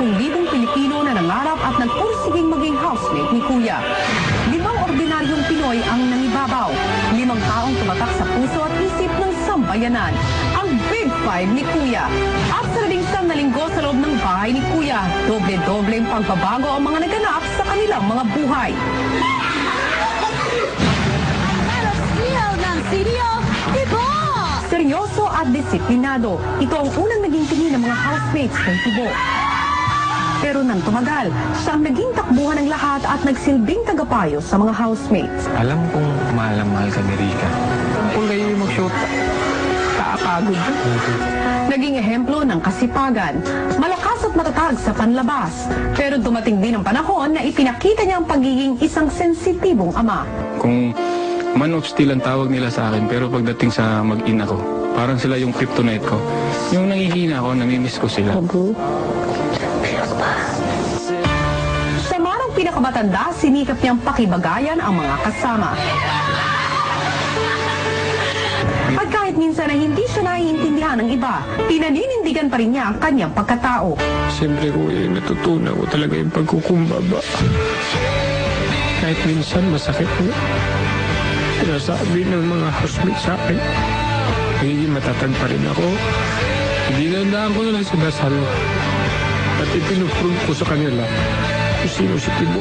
10,000 Pilipino na nangarap at nagpursiging maging housemate ni Kuya. 5 ordinaryong Pinoy ang nangibabaw. 5 taong tumatak sa puso at isip ng sambayanan. Ang Big Five ni Kuya. At sa 11 na linggo sa loob ng bahay ni Kuya, doble-dobleng pagbabago ang mga naganap sa kanilang mga buhay. Seryoso at disiplinado. Ito ang unang naging tingin ng mga housemates kay Tibo. Pero nang tumagal, siya ang naging takbuhan ng lahat at nagsilbing tagapayo sa mga housemates. Alam kong mahal na mahal ka ni Rika. Kung kayo yung mag-shoot, kaapagod. Naging ehemplo ng kasipagan, malakas at matatag sa panlabas. Pero dumating din ang panahon na ipinakita niya ang pagiging isang sensitibong ama. Kung man of steel ang tawag nila sa akin, pero pagdating sa mag-ina ko, parang sila yung kryptonite ko. Yung nangihina ko, namimiss ko sila. Sa marang pinakamatanda, sinikap niyang pakibagayan ang mga kasama. At kahit minsan na hindi siya naiintindihan ng iba, pinaninindigan pa rin niya ang kanyang pagkatao. Siyempre kuya, natutunan ko talaga yung pagkukumbaba. Kahit minsan masakit po. Sinasabi ng mga housemates sa akin, magiging matatag pa rin ako. Hindi nandaan ko na lang sinasal. At ipinupprove ko sa kanila kung sino si Tibo.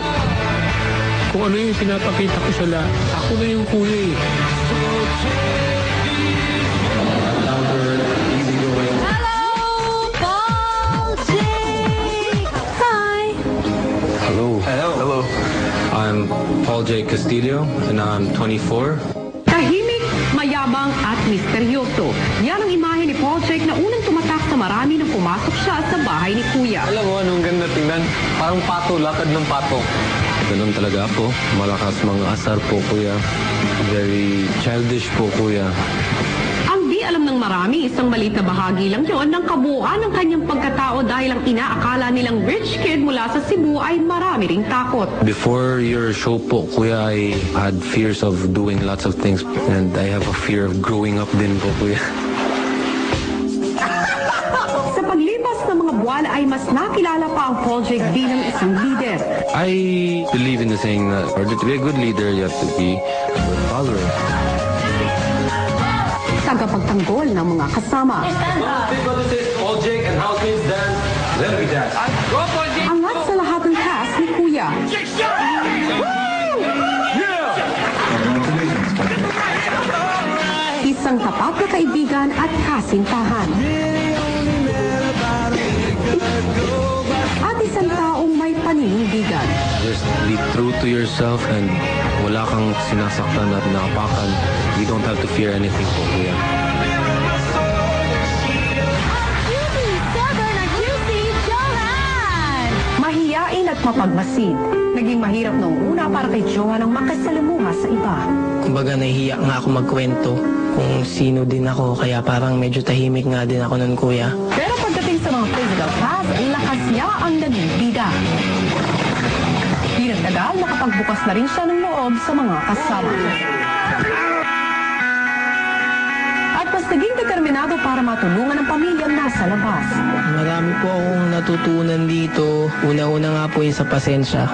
Kung ano yung pinapakita ko sa lahat, ako na yung kuya eh. Hello. I'm Paul J. Castillo, and I'm 24. Tahimik, mayabang at misteryoso. Yan ang imahe ni Paul Jake na unang tumatak sa marami nang pumasok siya sa bahay ni Kuya. Alam mo, anong ganda tingnan? Parang pato, lakad ng pato. Ganun talaga po. Malakas mga asar po, kuya. Very childish po, kuya. Ang di alam ng marami, isang maliit na bahagi lang yon ng kabuuan ng kanyang pagkatao dahil ang inaakala nilang rich kid mula sa Cebu ay marami ring takot. Before your show po, kuya, I had fears of doing lots of things. And I have a fear of growing up din po, kuya. Sa paglipas ng mga buwan ay mas nakilala pa ang Paul Jake bilang isang leader. I believe in the saying that to be a good leader, you have to be a good follower. Tagapagtanggol ng mga kasama. Angat sa lahat ng cast ni Kuya. Isang tapat na kaibigan at kasintahan. At isang taong may paninindigan. Just be true to yourself and wala kang sinasaktan at naapakan. You don't have to fear anything po, kuya. Mahiyain at mapagmasid. Naging mahirap noong una para kay Johan ang makasalamuha sa iba. Kumbaga nahihiya nga ako magkwento kung sino din ako, kaya parang medyo tahimik nga din ako nun, kuya. Pero pagdating sa mga physical class, lakas niya ang naging bida. Di nagtagal, nakapagbukas na rin siya ng loob sa mga kasama. At mas naging determinado para matulungan ang pamilyang nasa labas. Marami po akong natutunan dito. Una-una nga po yung sa pasensya.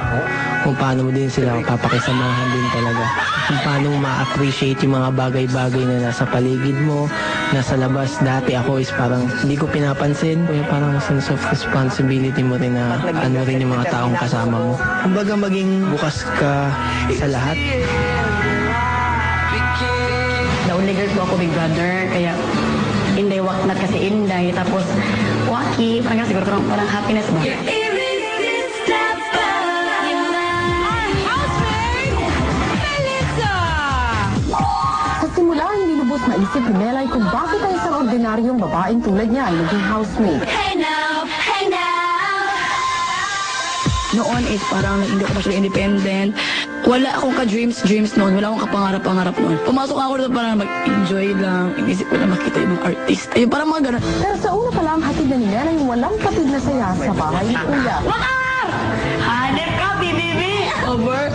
Kung paano mo din sila papakisamahan din talaga. Kung paano ma-appreciate yung mga bagay-bagay na nasa paligid mo, nasa labas. Dati ako is parang hindi ko pinapansin. Kaya parang sense of responsibility mo rin na ano rin yung mga taong kasama mo. Kumbaga maging bukas ka sa lahat. The only girl ko ako, big brother, kaya Inday waknat kasi Inday, tapos waki, parang siguro parang happiness ba? Sa simula, hindi lubos maisip ni Melay kung bakit ang isang ordinaryong babaeng tulad niya ay naging housemate. Noon is parang hindi ako masyadong independent. Wala akong ka-dreams noon. Wala akong kapangarap-pangarap noon. Pumasok ako doon para mag-enjoy lang. Inisip ko na makita yung mga artist. Ayun, parang mga ganun. Pero sa una pa lang, hatid na ni Melay yung walang kapit na saya sa bahay ni Kuya. Wakar! Hanep ka, bibibi! Over.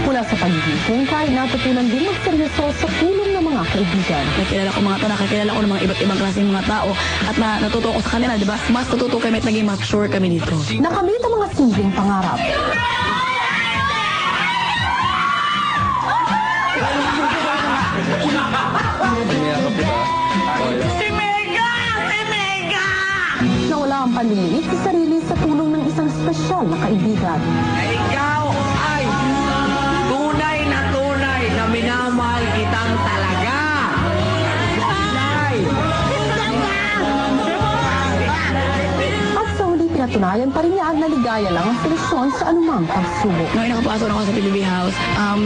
Mula sa pagiging kungkay, natutunan din magseryoso sa tulong ng mga mga kaibigan. Nakilala ko mga tao, nakakilala ko ng mga iba't ibang klaseng mga tao at natuto ko sa kanila, di ba? Mas natuto kami at naging mature kami dito. Nakamit ang mga simpleng pangarap. Nawala ang panliliit sa sarili sa tulong ng isang espesyal na kaibigan. Ikaw ay tunay na minamahal kitang talaga. Nay! At sa huli pinatunayan pa rin niya na ligaya lang ang solusyon sa anumang pagsubok. Nung nakapasok ako sa PBB House,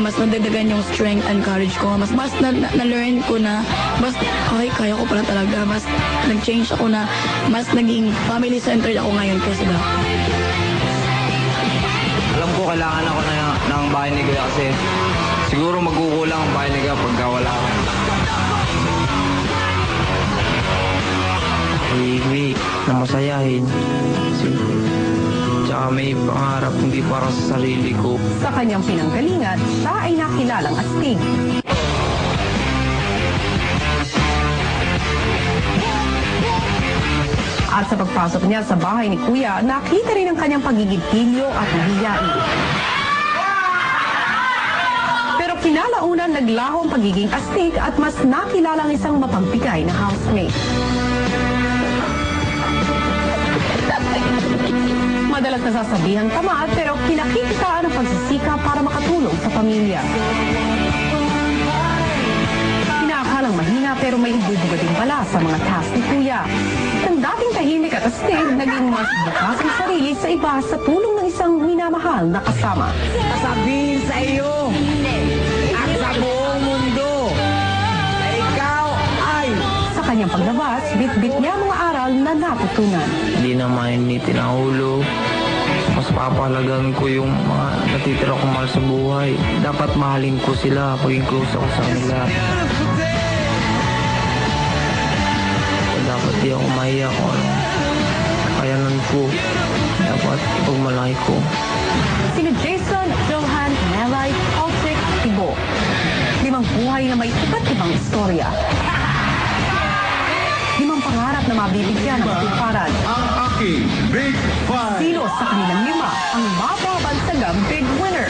mas nadagdagan yung strength and courage ko. Mas na-learn ko na, mas, okay, kaya ko pala talaga. Mas nag-change ako na, mas naging family-centered ako ngayon kaysa dati. Alam ko kailangan ako ng bahay ni Kuya kasi siguro magkukulang ang bahay ni Kuya pagka wala ako. Tahimik na masayahin. Siyempre. Tsaka may pangarap hindi para sa sarili ko. Sa kanyang pinanggalingan, siya ay nakilalang astig. At sa pagpasok niya sa bahay ni Kuya, nakita rin ang kanyang pagiging pilyo at mahiyain. Pero kinalaunan naglaho ang pagiging astig at mas nakilala ang isang mapagbigay na housemate. Madalas nasasabihan tamad pero kinakikitaan ang pagsisikap para makatulong sa pamilya. Inaakalang mahina pero may ibubuga din pala sa mga task ni Kuya. Ang dating tahimik at astig, naging mas bukas ang sarili sa iba sa tulong ng isang minamahal na kasama. Sasabihin sa iyo at sa buong mundo na ikaw ay Sa kanyang paglabas, bit-bit niya ang mga aral na natutunan. Hindi na mainitin ang ulo. Mas papahalagan ko yung mga natitira kong mahal sa buhay. Dapat mahalin ko sila, paging close ako sa kanila. Dapat di ako mahiya kung ano kayanan ko. Dapat pagmalaki ko. Sina Jason, Johan, Nelay, Patrick, Tibo. 5 buhay na may iba't ibang istorya. 5 pangarap na mabibigyan ng katuparan. Ang aking Big Five. Sino sa kanilang 5 ang mababansagang big winner?